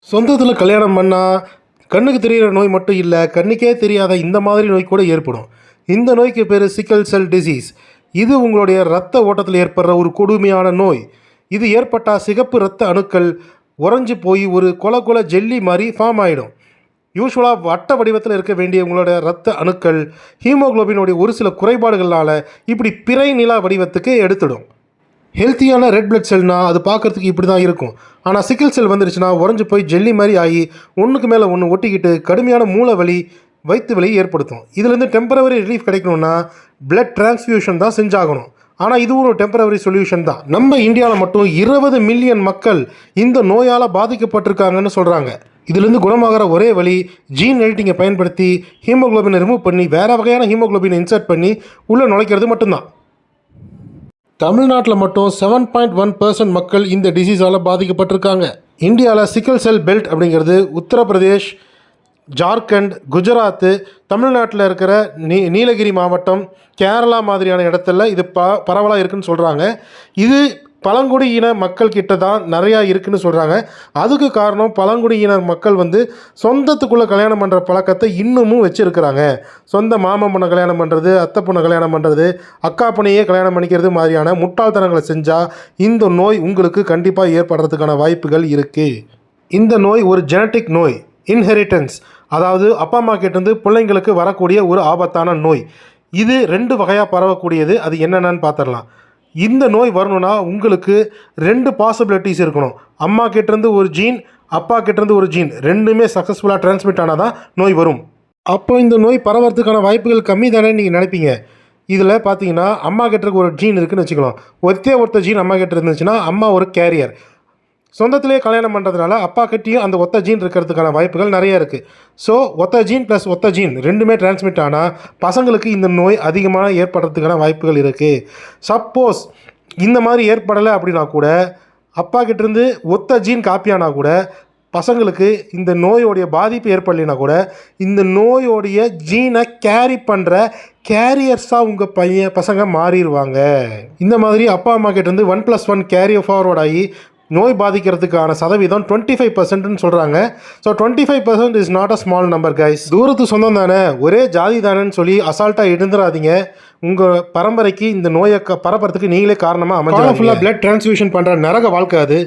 சொந்தத்தில் கல்யாணம் பண்ணால் கண்ணுக்கு தெரிகிற நோய் மட்டும் இல்லை, கண்ணுக்கே தெரியாத இந்த மாதிரி நோய் கூட ஏற்படும். இந்த நோய்க்கு பேர் சிக்கல் செல் டிசீஸ். இது உங்களுடைய இரத்த ஓட்டத்தில் ஏற்படுற ஒரு கொடுமையான நோய். இது ஏற்பட்டால் சிகப்பு இரத்த அணுக்கள் உறைஞ்சி போய் ஒரு கொல ஜெல்லி மாதிரி ஃபார்ம் ஆகிடும். யூஸ்வலாக வட்ட வடிவத்தில் இருக்க வேண்டிய உங்களோட இரத்த அணுக்கள் ஹீமோகுளோபினுடைய ஒரு சில குறைபாடுகளால் இப்படி பிறை நிலா வடிவத்துக்கு எடுத்துடும். ஹெல்த்தியான ரெட் பிளட் செல்னால் அது பார்க்குறதுக்கு இப்படி தான் இருக்கும். ஆனால் சிக்கல் செல் வந்துருச்சுன்னா உறைஞ்சி போய் ஜெல்லி மாதிரி ஆகி ஒன்றுக்கு மேலே ஒன்று ஒட்டிக்கிட்டு கடுமையான மூளை வலி, வயிற்று வலி ஏற்படுத்தும். இதுலேருந்து டெம்பரவரி ரிலீஃப் கிடைக்கணும்னா பிளட் டிரான்ஸ்ஃபியூஷன் தான் செஞ்சாகணும். ஆனால் இதுவும் ஒரு டெம்பரவரி சொல்யூஷன் தான். நம்ம இந்தியாவில் மட்டும் 20 மில்லியன் மக்கள் இந்த நோயால் பாதிக்கப்பட்டிருக்காங்கன்னு சொல்கிறாங்க. இதுலேருந்து குணமாகிற ஒரே வழி ஜீன் எடிட்டிங்கை பயன்படுத்தி ஹீமோகுளோபினை ரிமூவ் பண்ணி வேறு வகையான ஹீமோகுளோபினை இன்சர்ட் பண்ணி உள்ளே நுழைக்கிறது மட்டும்தான். தமிழ்நாட்டில் மட்டும் 7.1% மக்கள் இந்த டிசீஸால் பாதிக்கப்பட்டிருக்காங்க. இந்தியாவில் சிக்கல் செல் பெல்ட் அப்படிங்கிறது உத்தரப்பிரதேஷ், ஜார்க்கண்ட், குஜராத்து, தமிழ்நாட்டில் இருக்கிற நீலகிரி மாவட்டம், கேரளா மாதிரியான இடத்துல இது பரவலாக இருக்குதுன்னு சொல்கிறாங்க. இது பழங்குடியின மக்கள் கிட்ட தான் நிறையா இருக்குதுன்னு சொல்கிறாங்க. அதுக்கு காரணம் பழங்குடியினர் மக்கள் சொந்தத்துக்குள்ளே கல்யாணம் பண்ணுற பழக்கத்தை இன்னமும் வச்சுருக்கிறாங்க. சொந்த மாமன் பொண்ணை கல்யாணம் பண்ணுறது, அத்தை பொண்ணை கல்யாணம் பண்ணுறது, அக்கா பொண்ணையே கல்யாணம் பண்ணிக்கிறது மாதிரியான முட்டாள்தனங்களை செஞ்சால் இந்த நோய் உங்களுக்கு கண்டிப்பாக ஏற்படுறதுக்கான வாய்ப்புகள் இருக்குது. இந்த நோய் ஒரு ஜெனட்டிக் நோய், இன்ஹெரிட்டன்ஸ், அதாவது அப்பா அம்மா கிட்டேருந்து பிள்ளைங்களுக்கு வரக்கூடிய ஒரு ஆபத்தான நோய். இது 2 வகையாக பரவக்கூடியது. அது என்னென்னு பார்த்துடலாம். இந்த நோய் வரணும்னா உங்களுக்கு 2 பாசிபிலிட்டிஸ் இருக்கணும். அம்மா கிட்டேருந்து ஒரு ஜீன், அப்பா கிட்டேருந்து ஒரு ஜீன், ரெண்டுமே சக்ஸஸ்ஃபுல்லாக டிரான்ஸ்மிட் ஆனால் தான் நோய் வரும். அப்போ இந்த நோய் பரவறதுக்கான வாய்ப்புகள் கம்மி தானே நீங்கள் நினைப்பீங்க. இதில் பார்த்தீங்கன்னா அம்மா கிட்ட ஒரு ஜீன் இருக்குதுன்னு வச்சுக்கலாம். ஒருத்த ஜீன் அம்மா கிட்ட இருந்துச்சுன்னா அம்மா ஒரு கேரியர். சொந்தத்திலே கல்யாணம் பண்ணுறதுனால அப்பா கிட்டேயும் அந்த ஒத்த ஜீன் இருக்கிறதுக்கான வாய்ப்புகள் நிறைய இருக்குது. ஸோ ஒத்த ஜீன் ப்ளஸ் ஒத்த ஜீன் ரெண்டுமே டிரான்ஸ்மிட் ஆனால் பசங்களுக்கு இந்த நோய் அதிகமாக ஏற்படுறதுக்கான வாய்ப்புகள் இருக்குது. சப்போஸ் இந்த மாதிரி ஏற்படலை அப்படின்னா கூட, அப்பா கிட்டேருந்து ஒத்த ஜீன் காப்பியானா கூட பசங்களுக்கு இந்த நோயோடைய பாதிப்பு ஏற்படலைன்னா கூட இந்த நோயோடைய ஜீனை கேரி பண்ணுற கேரியர்ஸாக உங்கள் பசங்க மாறிடுவாங்க. இந்த மாதிரி அப்பா அம்மா கிட்டேருந்து 1+1 கேரியர் ஃபார்வர்ட் ஆகி நோய் பாதிக்கிறதுக்கான சதவீதம் 25%ன்னு சொல்கிறாங்க. So 25% is not a small number guys. தூரத்து சொந்தம் தானே, ஒரே ஜாதி தானேன்னு சொல்லி அசால்ட்டாக எழுந்துடாதீங்க. உங்கள் பரம்பரைக்கு இந்த நோயை பரப்புறதுக்கு நீங்களே காரணமாக அமைஞ்சு ஃபுல்லாக பிளட் டிரான்ஸ்ஃபியூஷன் பண்ணுற நரக வாழ்க்கை அது.